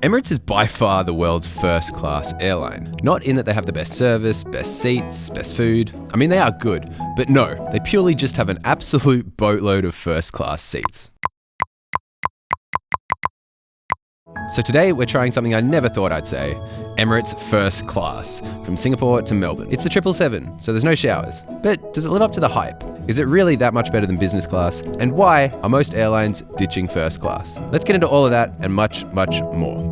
Emirates is by far the world's first-class airline. Not in that they have the best service, best seats, best food. I mean, they are good, but no, they purely just have an absolute boatload of first-class seats. So today we're trying something I never thought I'd say, Emirates First Class, from Singapore to Melbourne. It's the 777, so there's no showers. But does it live up to the hype? Is it really that much better than business class? And why are most airlines ditching first class? Let's get into all of that and much, much more.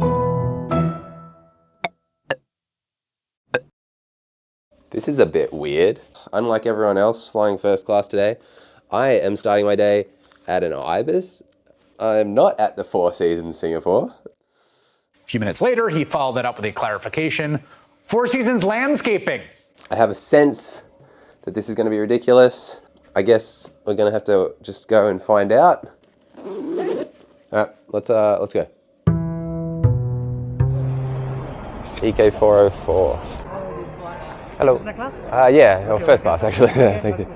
This is a bit weird. Unlike everyone else flying first class today, I am starting my day at an Ibis. I'm not at the Four Seasons Singapore. A few minutes later, he followed that up with a clarification. Four Seasons Landscaping. I have a sense that this is going to be ridiculous. I guess we're going to have to just go and find out. All right, let's go. EK404. Hello. Business class? Yeah, first class actually. Yeah, thank you.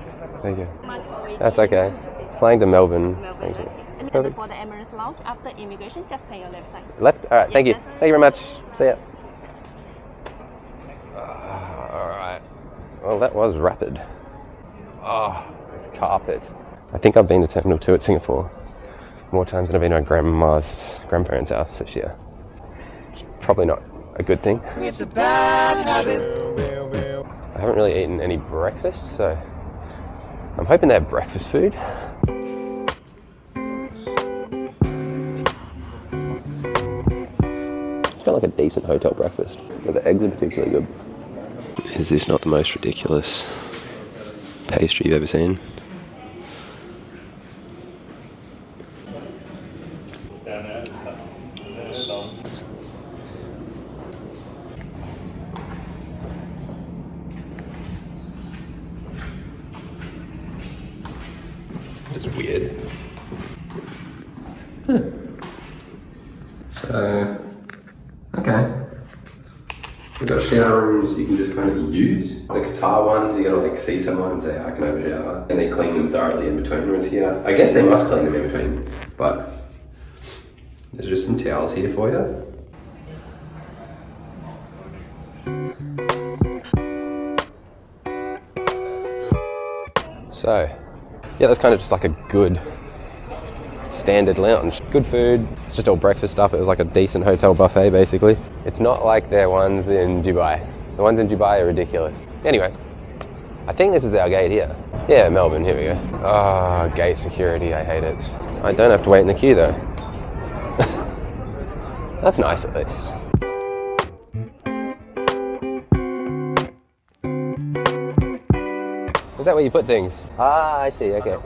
That's okay. Flying to Melbourne. Thank you. And Perfect. for the Emirates lounge, after immigration, just take your left side. Left? All right, thank you. Yes, that's Thank you very much. See ya. All right. Well, that was rapid. Oh, this carpet. I think I've been to Terminal 2 at Singapore more times than I've been to my grandparents' house this year. Probably not a good thing. It's a bad habit. I haven't really eaten any breakfast, so I'm hoping they have breakfast food. It's got like a decent hotel breakfast, but the eggs are particularly good. Is this not the most ridiculous pastry you've ever seen? This is weird. Huh. So, okay. We've got shower rooms you can just kind of use. The Qatar ones, you gotta like see someone and say, I can have a shower. And they clean them thoroughly in between. Whereas here, I guess they must clean them in between, but there's just some towels here for you. So, yeah, that's kind of just like a good standard lounge. Good food, it's just all breakfast stuff. It was like a decent hotel buffet basically. It's not like their ones in Dubai. The ones in Dubai are ridiculous. Anyway, I think this is our gate here. Yeah, Melbourne, here we go. Oh, gate security, I hate it. I don't have to wait in the queue though. That's nice at least. Is that where you put things? Ah, I see, okay.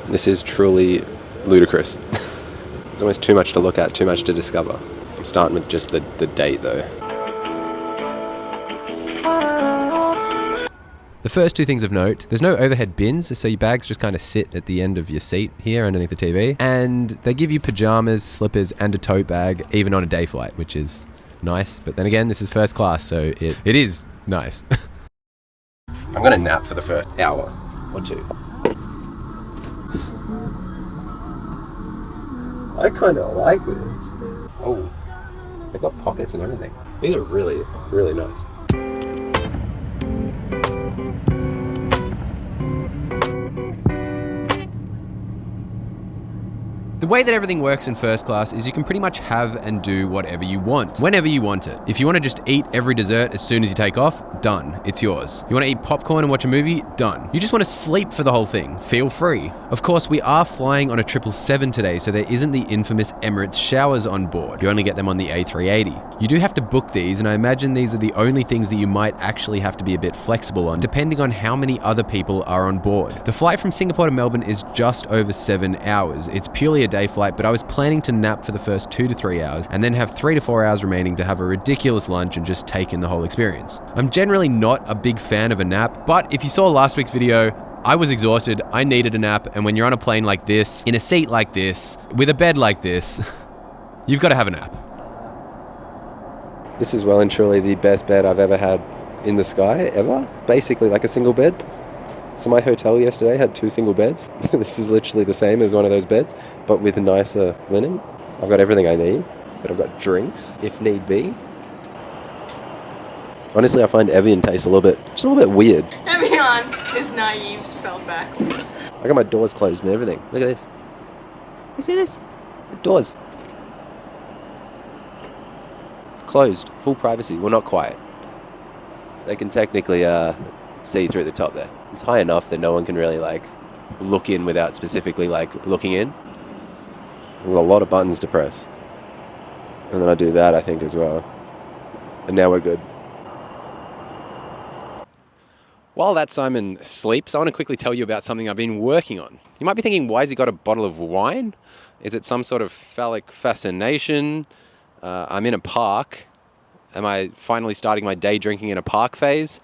This is truly ludicrous. There's almost too much to look at, too much to discover. I'm starting with just the date though. The first two things of note, there's no overhead bins, so your bags just kind of sit at the end of your seat here underneath the TV. And they give you pajamas, slippers, and a tote bag, even on a day flight, which is nice. But then again, this is first class, so it is nice. I'm gonna nap for the first hour or two. I kind of like this. Oh, they've got pockets and everything. These are really, really nice. The way that everything works in first class is you can pretty much have and do whatever you want, whenever you want it. If you want to just eat every dessert as soon as you take off, done, it's yours. You want to eat popcorn and watch a movie, done. You just want to sleep for the whole thing, feel free. Of course, we are flying on a 777 today, so there isn't the infamous Emirates showers on board. You only get them on the A380. You do have to book these, and I imagine these are the only things that you might actually have to be a bit flexible on, depending on how many other people are on board. The flight from Singapore to Melbourne is just over 7 hours. It's purely a day flight, but I was planning to nap for the first 2 to 3 hours and then have 3 to 4 hours remaining to have a ridiculous lunch and just take in the whole experience. I'm generally not a big fan of a nap, but if you saw last week's video, I was exhausted, I needed a nap, and when you're on a plane like this, in a seat like this, with a bed like this, you've got to have a nap. This is well and truly the best bed I've ever had in the sky, ever. Basically like a single bed. So my hotel yesterday had 2 single beds. This is literally the same as one of those beds, but with nicer linen. I've got everything I need. but I've got drinks if need be. Honestly, I find Evian tastes just a little bit weird. Evian is naive spelled backwards. I got my doors closed and everything. Look at this. You see this? The doors. Closed. Full privacy. Well, not quite. They can technically see through the top there. It's high enough that no one can really like look in without specifically like looking in. There's a lot of buttons to press. And then I do that, I think, as well. And now we're good. While that Simon sleeps, I want to quickly tell you about something I've been working on. You might be thinking, why has he got a bottle of wine? Is it some sort of phallic fascination? I'm in a park. Am I finally starting my day drinking in a park phase?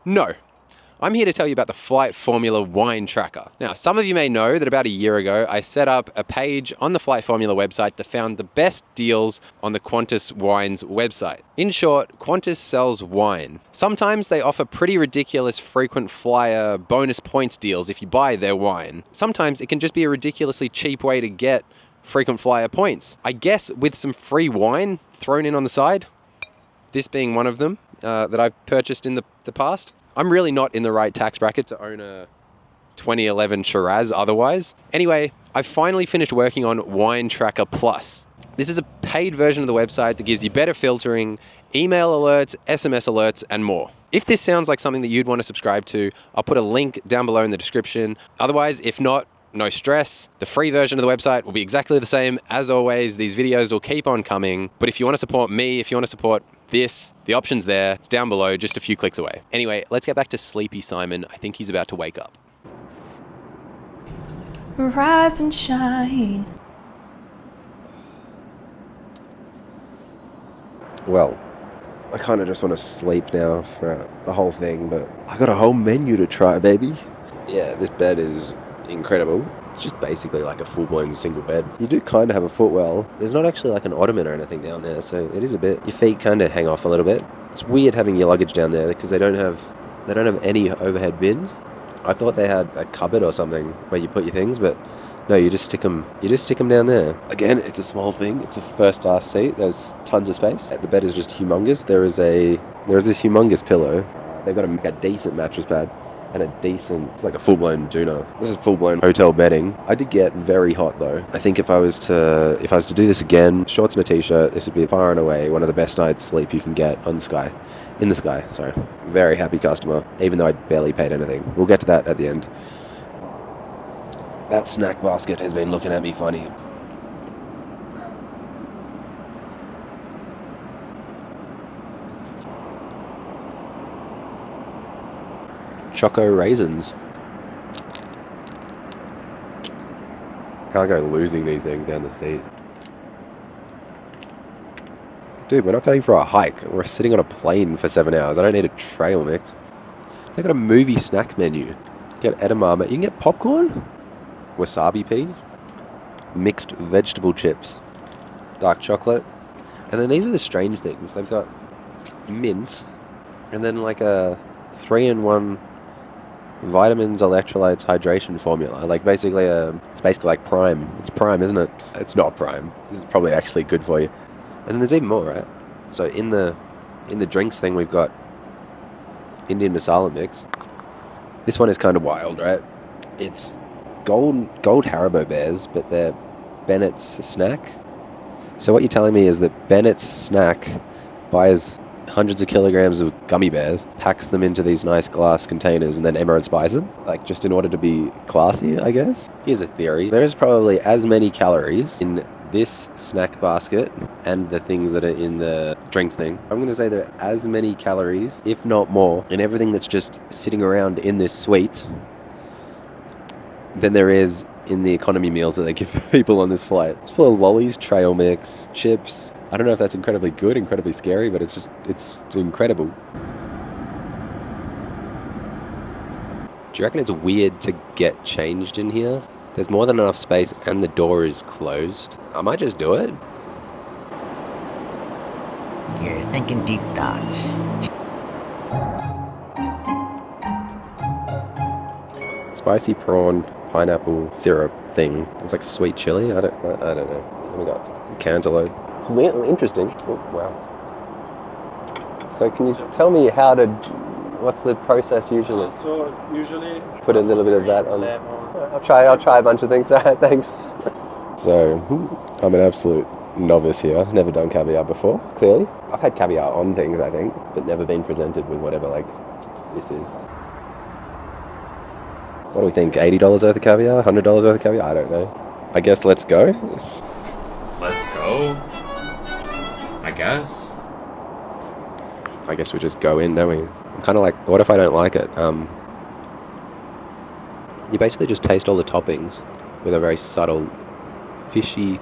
No. I'm here to tell you about the Flight Formula Wine Tracker. Now, some of you may know that about a year ago, I set up a page on the Flight Formula website that found the best deals on the Qantas Wines website. In short, Qantas sells wine. Sometimes they offer pretty ridiculous frequent flyer bonus points deals if you buy their wine. Sometimes it can just be a ridiculously cheap way to get frequent flyer points. I guess with some free wine thrown in on the side, this being one of them that I've purchased in the past. I'm really not in the right tax bracket to own a 2011 Shiraz otherwise. Anyway, I've finally finished working on Wine Tracker Plus. This is a paid version of the website that gives you better filtering, email alerts, SMS alerts, and more. If this sounds like something that you'd want to subscribe to, I'll put a link down below in the description. Otherwise, if not, no stress. The free version of the website will be exactly the same. As always, these videos will keep on coming. But if you want to support me, if you want to support this, the option's there. It's down below, just a few clicks away. Anyway, let's get back to Sleepy Simon. I think he's about to wake up. Rise and shine. Well, I kind of just want to sleep now for the whole thing, but I got a whole menu to try, baby. Yeah, this bed is incredible. It's just basically like a full-blown single bed. You do kind of have a footwell. There's not actually like an ottoman or anything down there, so it is a bit, your feet kind of hang off a little bit. It's weird having your luggage down there because they don't have any overhead bins. I thought they had a cupboard or something where you put your things, but no, you just stick them down there. Again, it's a small thing. It's a first class seat. There's tons of space. The bed is just humongous. There is a humongous pillow. They've got a decent mattress pad. And it's like a full-blown doona. This is full-blown hotel bedding. I did get very hot though. I think if I was to do this again, shorts and a t-shirt, this would be far and away one of the best night's sleep you can get in the sky. Sorry. Very happy customer, even though I barely paid anything. We'll get to that at the end. That snack basket has been looking at me funny. Choco raisins. Can't go losing these things down the seat. Dude, we're not going for a hike. We're sitting on a plane for 7 hours. I don't need a trail mix. They've got a movie snack menu. You get edamame. You can get popcorn, wasabi peas, mixed vegetable chips, dark chocolate. And then these are the strange things. They've got mints and then like a 3-in-1 vitamins, electrolytes, hydration formula. Like basically, it's basically like Prime. It's Prime, isn't it? It's not Prime. This is probably actually good for you. And then there's even more, right? So in the drinks thing, we've got Indian masala mix. This one is kind of wild, right? It's gold Haribo bears, but they're Bennett's snack. So what you're telling me is that Bennett's snack buys hundreds of kilograms of gummy bears, packs them into these nice glass containers, and then Emirates buys them, like just in order to be classy, I guess. Here's a theory. There is probably as many calories in this snack basket and the things that are in the drinks thing. I'm going to say there are as many calories, if not more, in everything that's just sitting around in this suite than there is in the economy meals that they give people on this flight. It's full of lollies, trail mix, chips. I don't know if that's incredibly good, incredibly scary, but it's incredible. Do you reckon it's weird to get changed in here? There's more than enough space and the door is closed. I might just do it. You're thinking deep thoughts. Spicy prawn pineapple syrup thing. It's like sweet chili. I don't know. We got cantaloupe. It's interesting. Oh, wow. So can you tell me what's the process usually? So usually Put a little bit of that on. I'll try a bunch of things. Alright, thanks. So I'm an absolute novice here. Never done caviar before, clearly. I've had caviar on things, I think, but never been presented with whatever like this is. What do we think? $80 worth of caviar? $100 worth of caviar? I don't know. I guess let's go. let's go. I guess. I guess we just go in, don't we? I'm kind of like, what if I don't like it? You basically just taste all the toppings with a very subtle,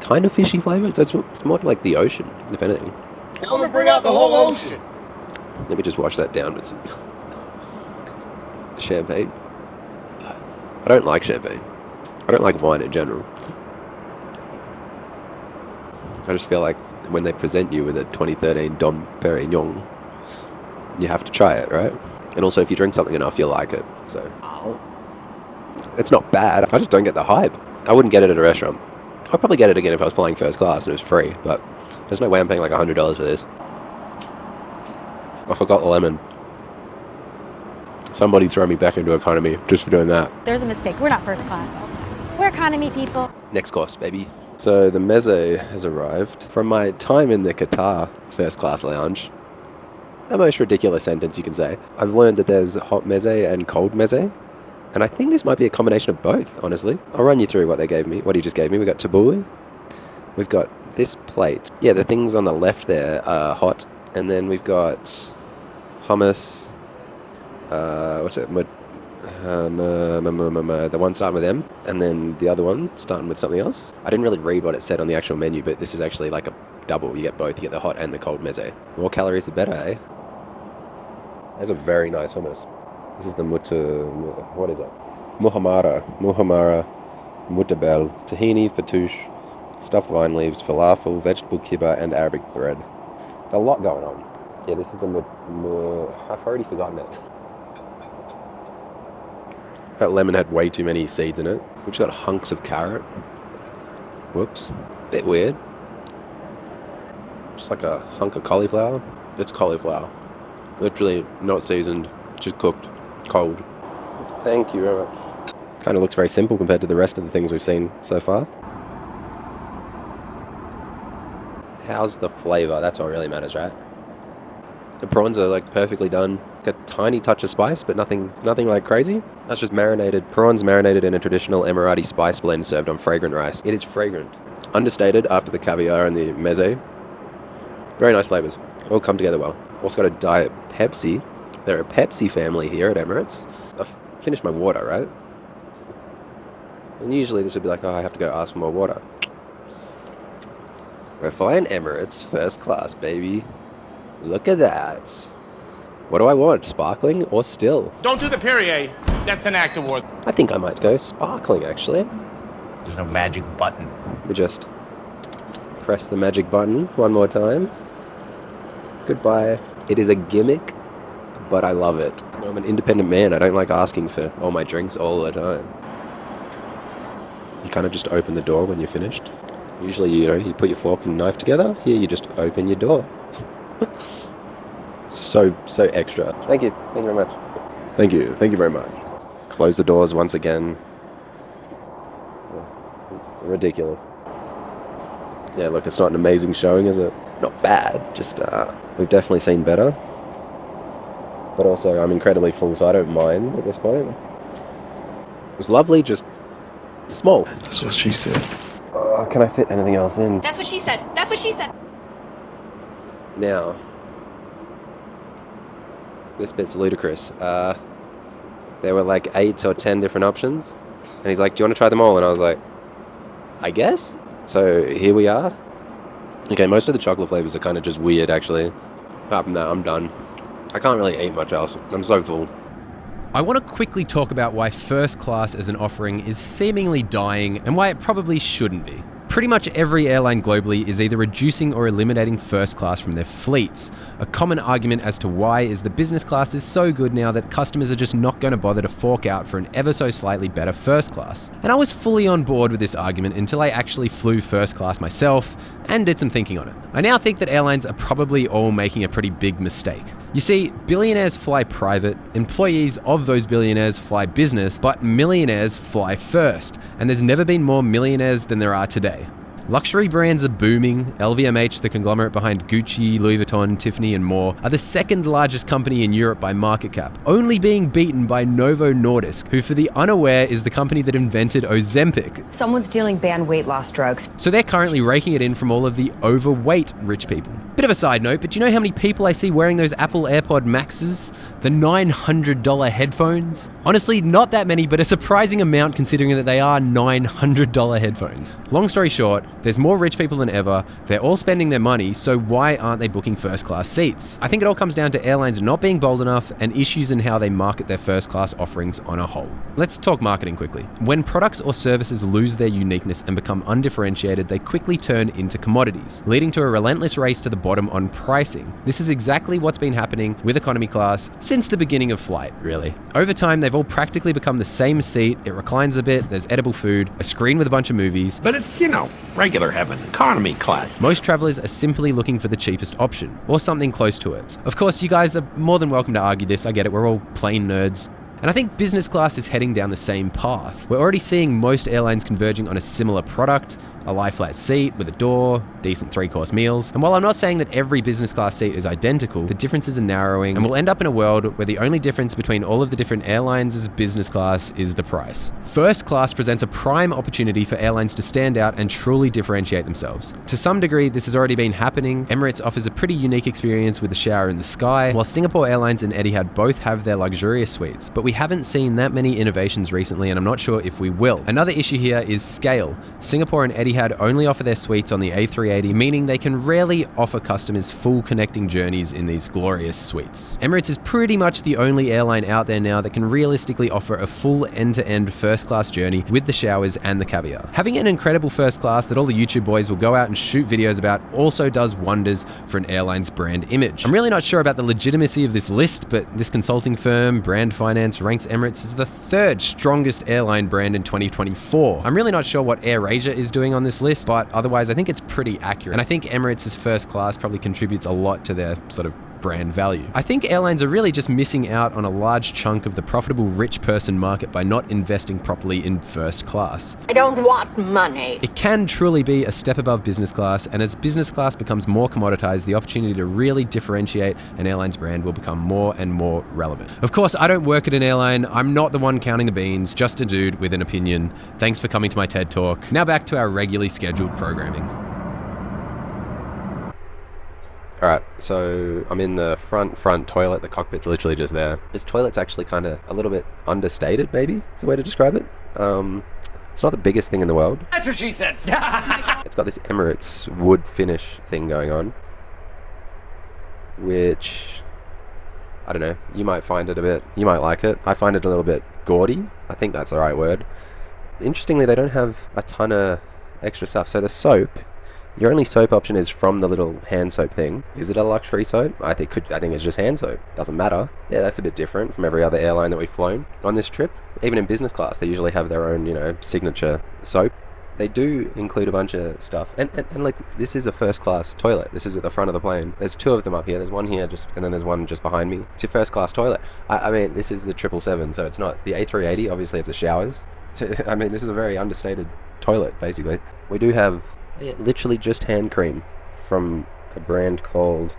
kind of fishy flavour. It's more like the ocean, if anything. I'm gonna bring out the whole ocean. Let me just wash that down with some champagne. I don't like champagne. I don't like wine in general. I just feel like when they present you with a 2013 Dom Perignon, you have to try it, right? And also, if you drink something enough, you'll like it. So it's not bad. I just don't get the hype. I wouldn't get it at a restaurant. I'd probably get it again if I was flying first class and it was free, but there's no way I'm paying like $100 for this. I forgot the lemon. Somebody throw me back into economy just for doing that. There's a mistake. We're not first class. We're economy people. Next course, baby. So the meze has arrived. From my time in the Qatar first class lounge, the most ridiculous sentence you can say, I've learned that there's hot meze and cold meze. And I think this might be a combination of both, honestly. I'll run you through what they gave me, what he just gave me. We've got tabbouleh. We've got this plate. Yeah, the things on the left there are hot. And then we've got hummus. What's it? The one starting with M. And then the other one starting with something else. I didn't really read what it said on the actual menu, but this is actually like a double. You get both. You get the hot and the cold meze. More calories, the better, eh? That's a very nice hummus. This is the what is it? Muhammara, mutabel, tahini, fattoush, stuffed vine leaves, falafel, vegetable kibbeh, and Arabic bread. A lot going on. Yeah, this is the I've already forgotten it. That lemon had way too many seeds in it. We've just got hunks of carrot. Whoops. Bit weird. Just like a hunk of cauliflower. It's cauliflower. Literally not seasoned, just cooked. Cold. Thank you very much. Kind of looks very simple compared to the rest of the things we've seen so far. How's the flavour? That's what really matters, right? The prawns are like perfectly done. Got a tiny touch of spice, but nothing like crazy. That's just prawns marinated in a traditional Emirati spice blend served on fragrant rice. It is fragrant. Understated after the caviar and the meze. Very nice flavours. All come together well. Also got a Diet Pepsi. They're a Pepsi family here at Emirates. I've finished my water, right? And usually this would be like, oh, I have to go ask for more water. We're flying Emirates first class, baby. Look at that. What do I want? Sparkling or still? Don't do the Perrier. That's an actor award. I think I might go sparkling, actually. There's no magic button. We just press the magic button one more time. Goodbye. It is a gimmick, but I love it. I'm an independent man. I don't like asking for all my drinks all the time. You kind of just open the door when you're finished. Usually, you put your fork and knife together. Here, you just open your door. So extra. Thank you. Thank you very much. Thank you. Thank you very much. Close the doors once again. Ridiculous. Yeah, look, it's not an amazing showing, is it? Not bad. Just, we've definitely seen better. But also, I'm incredibly full, so I don't mind at this point. It was lovely, just small. That's what she said. Can I fit anything else in? That's what she said. That's what she said. Now, this bit's ludicrous. There were like 8 or 10 different options. And he's like, do you want to try them all? And I was like, I guess. So here we are. Okay, most of the chocolate flavors are kind of just weird, actually. Apart from that, I'm done. I can't really eat much else. I'm so full. I want to quickly talk about why first class as an offering is seemingly dying and why it probably shouldn't be. Pretty much every airline globally is either reducing or eliminating first class from their fleets. A common argument as to why is the business class is so good now that customers are just not going to bother to fork out for an ever so slightly better first class. And I was fully on board with this argument until I actually flew first class myself and did some thinking on it. I now think that airlines are probably all making a pretty big mistake. You see, billionaires fly private, employees of those billionaires fly business, but millionaires fly first, and there's never been more millionaires than there are today. Luxury brands are booming. LVMH, the conglomerate behind Gucci, Louis Vuitton, Tiffany and more, are the second largest company in Europe by market cap, only being beaten by Novo Nordisk, who for the unaware is the company that invented Ozempic. Someone's dealing banned weight loss drugs. So they're currently raking it in from all of the overweight rich people. Bit of a side note, but do you know how many people I see wearing those Apple AirPod Maxes? The $900 headphones? Honestly, not that many, but a surprising amount considering that they are $900 headphones. Long story short, there's more rich people than ever, they're all spending their money, so why aren't they booking first class seats? I think it all comes down to airlines not being bold enough and issues in how they market their first class offerings on a whole. Let's talk marketing quickly. When products or services lose their uniqueness and become undifferentiated, they quickly turn into commodities, leading to a relentless race to the bottom on pricing. This is exactly what's been happening with economy class since the beginning of flight, really. Over time, they've all practically become the same seat, it reclines a bit, there's edible food, a screen with a bunch of movies. But it's, regular heaven, economy class. Most travelers are simply looking for the cheapest option, or something close to it. Of course, you guys are more than welcome to argue this, I get it, we're all plain nerds. And I think business class is heading down the same path. We're already seeing most airlines converging on a similar product, a lie-flat seat with a door, decent 3-course meals. And while I'm not saying that every business class seat is identical, the differences are narrowing and we'll end up in a world where the only difference between all of the different airlines' business class is the price. First class presents a prime opportunity for airlines to stand out and truly differentiate themselves. To some degree, this has already been happening. Emirates offers a pretty unique experience with the shower in the sky, while Singapore Airlines and Etihad both have their luxurious suites. But we haven't seen that many innovations recently, and I'm not sure if we will. Another issue here is scale. Singapore and Etihad only offer their suites on the A380, meaning they can rarely offer customers full connecting journeys in these glorious suites. Emirates is pretty much the only airline out there now that can realistically offer a full end-to-end first-class journey with the showers and the caviar. Having an incredible first class that all the YouTube boys will go out and shoot videos about also does wonders for an airline's brand image. I'm really not sure about the legitimacy of this list, but this consulting firm, Brand Finance, ranks Emirates as the third strongest airline brand in 2024. I'm really not sure what AirAsia is doing on this list, but otherwise I think it's pretty accurate. And I think Emirates' first class probably contributes a lot to their sort of brand value. I think airlines are really just missing out on a large chunk of the profitable rich person market by not investing properly in first class. I don't want money. It can truly be a step above business class, and as business class becomes more commoditized, the opportunity to really differentiate an airline's brand will become more and more relevant. Of course, I don't work at an airline. I'm not the one counting the beans, just a dude with an opinion. Thanks for coming to my TED Talk. Now back to our regularly scheduled programming. Alright, so I'm in the front toilet. The cockpit's literally just there. This toilet's actually kind of a little bit understated, maybe, is the way to describe it. It's not the biggest thing in the world. That's what she said. It's got this Emirates wood finish thing going on, which, I don't know, you might find it you might like it. I find it a little bit gaudy. I think that's the right word. Interestingly, they don't have a ton of extra stuff. So the soap, your only soap option is from the little hand soap thing. Is it a luxury soap? I think it's just hand soap. Doesn't matter. Yeah, that's a bit different from every other airline that we've flown on this trip. Even in business class, they usually have their own, signature soap. They do include a bunch of stuff. And like, this is a first class toilet. This is at the front of the plane. There's two of them up here. There's one here and then there's one just behind me. It's your first class toilet. I mean, this is the 777, so it's not the A380. Obviously, it's the showers. I mean, this is a very understated toilet, basically. We do have literally just hand cream from a brand called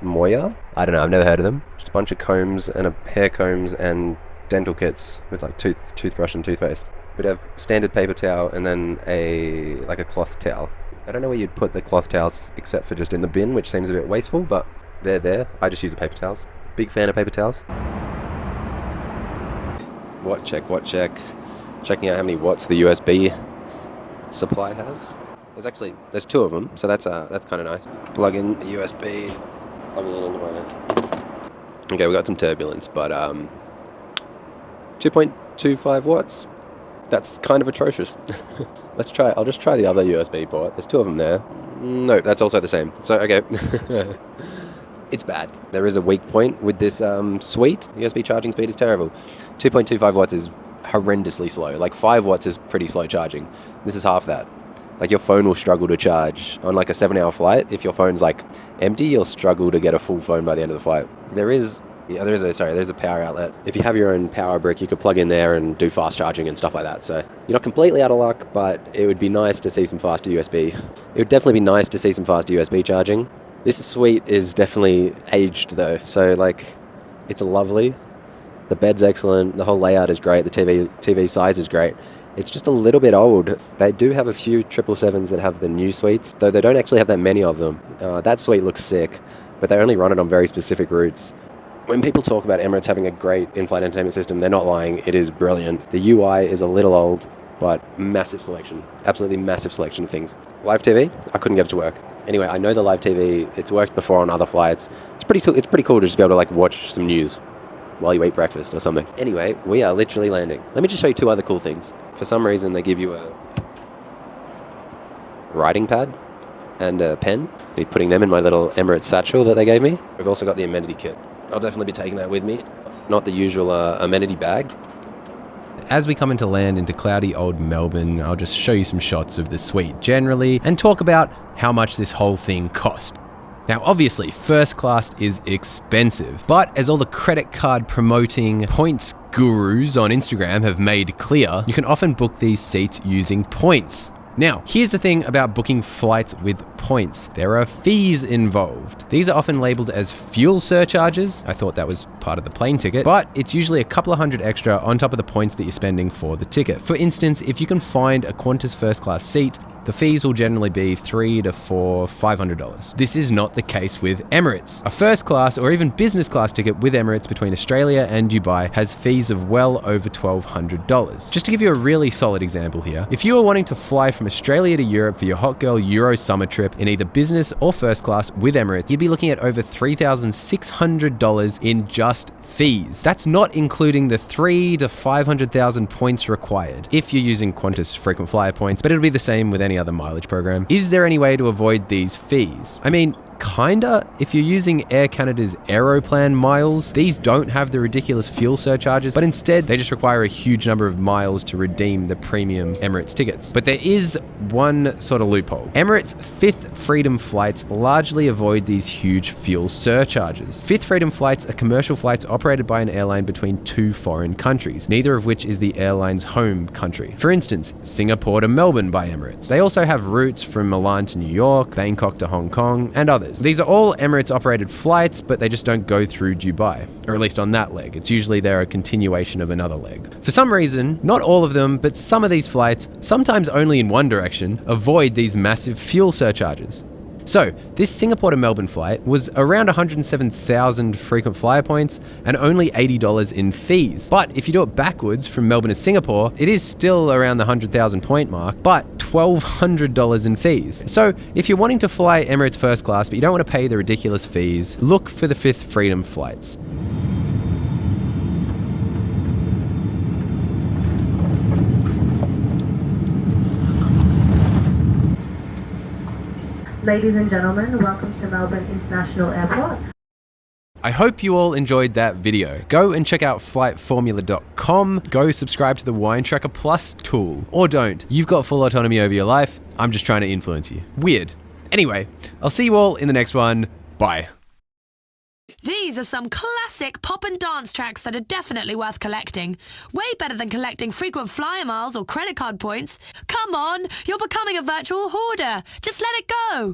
Moya. I don't know, I've never heard of them. Just a bunch of combs and hair combs and dental kits with like toothbrush and toothpaste. We'd have standard paper towel and then a cloth towel. I don't know where you'd put the cloth towels except for just in the bin, which seems a bit wasteful, but they're there. I just use the paper towels. Big fan of paper towels. Watt check. Checking out how many watts the USB supply has. There's two of them, so that's kind of nice. Plug in the USB, plugging it into my... Okay, we got some turbulence, but 2.25 watts. That's kind of atrocious. I'll just try the other USB port. There's 2 of them there. No, that's also the same. So, okay. It's bad. There is a weak point with this suite. USB charging speed is terrible. 2.25 watts is horrendously slow. Like 5 watts is pretty slow charging. This is half that. Like your phone will struggle to charge on like a 7-hour flight. If your phone's like empty, you'll struggle to get a full phone by the end of the flight. There's a power outlet. If you have your own power brick, you could plug in there and do fast charging and stuff like that. So you're not completely out of luck, but it would be nice to see some faster USB. It would definitely be nice to see some faster USB charging. This suite is definitely aged though. So like, it's lovely. The bed's excellent. The whole layout is great. The TV size is great. It's just a little bit old. They do have a few 777s that have the new suites, though they don't actually have that many of them. That suite looks sick, but they only run it on very specific routes. When people talk about Emirates having a great in-flight entertainment system, they're not lying. It is brilliant. The UI is a little old, but massive selection. Absolutely massive selection of things. Live TV, I couldn't get it to work. Anyway, I know the live TV, it's worked before on other flights. It's pretty cool to just be able to like watch some news while you eat breakfast or something. Anyway, we are literally landing. Let me just show you 2 other cool things. For some reason, they give you a writing pad and a pen. I'll be putting them in my little Emirates satchel that they gave me. We've also got the amenity kit. I'll definitely be taking that with me. Not the usual amenity bag. As we come into land into cloudy old Melbourne, I'll just show you some shots of the suite generally and talk about how much this whole thing cost. Now, obviously, first class is expensive, but as all the credit card promoting points gurus on Instagram have made clear, you can often book these seats using points. Now, here's the thing about booking flights with points. There are fees involved. These are often labeled as fuel surcharges. I thought that was part of the plane ticket, but it's usually a couple of hundred extra on top of the points that you're spending for the ticket. For instance, if you can find a Qantas first class seat, the fees will generally be $300 to $500. This is not the case with Emirates. A first class or even business class ticket with Emirates between Australia and Dubai has fees of well over $1,200. Just to give you a really solid example here, if you are wanting to fly from Australia to Europe for your hot girl Euro summer trip in either business or first class with Emirates, you'd be looking at over $3,600 in just fees. That's not including the 300,000 to 500,000 points required if you're using Qantas frequent flyer points, but it'll be the same with any other mileage program. Is there any way to avoid these fees? I mean, kinda. If you're using Air Canada's Aeroplan miles, these don't have the ridiculous fuel surcharges, but instead they just require a huge number of miles to redeem the premium Emirates tickets. But there is one sort of loophole. Emirates' Fifth Freedom flights largely avoid these huge fuel surcharges. Fifth Freedom flights are commercial flights operated by an airline between 2 foreign countries, neither of which is the airline's home country. For instance, Singapore to Melbourne by Emirates. They also have routes from Milan to New York, Bangkok to Hong Kong, and others. These are all Emirates operated flights, but they just don't go through Dubai, or at least on that leg. It's usually they're a continuation of another leg. For some reason, not all of them, but some of these flights, sometimes only in one direction, avoid these massive fuel surcharges. So, this Singapore to Melbourne flight was around 107,000 frequent flyer points and only $80 in fees. But if you do it backwards from Melbourne to Singapore, it is still around the 100,000 point mark, but $1,200 in fees. So, if you're wanting to fly Emirates first class, but you don't want to pay the ridiculous fees, look for the Fifth Freedom flights. Ladies and gentlemen, welcome to Melbourne International Airport. I hope you all enjoyed that video. Go and check out flightformula.com. Go subscribe to the Wine Tracker Plus tool. Or don't. You've got full autonomy over your life. I'm just trying to influence you. Weird. Anyway, I'll see you all in the next one. Bye. These are some classic pop and dance tracks that are definitely worth collecting. Way better than collecting frequent flyer miles or credit card points. Come on, you're becoming a virtual hoarder. Just let it go.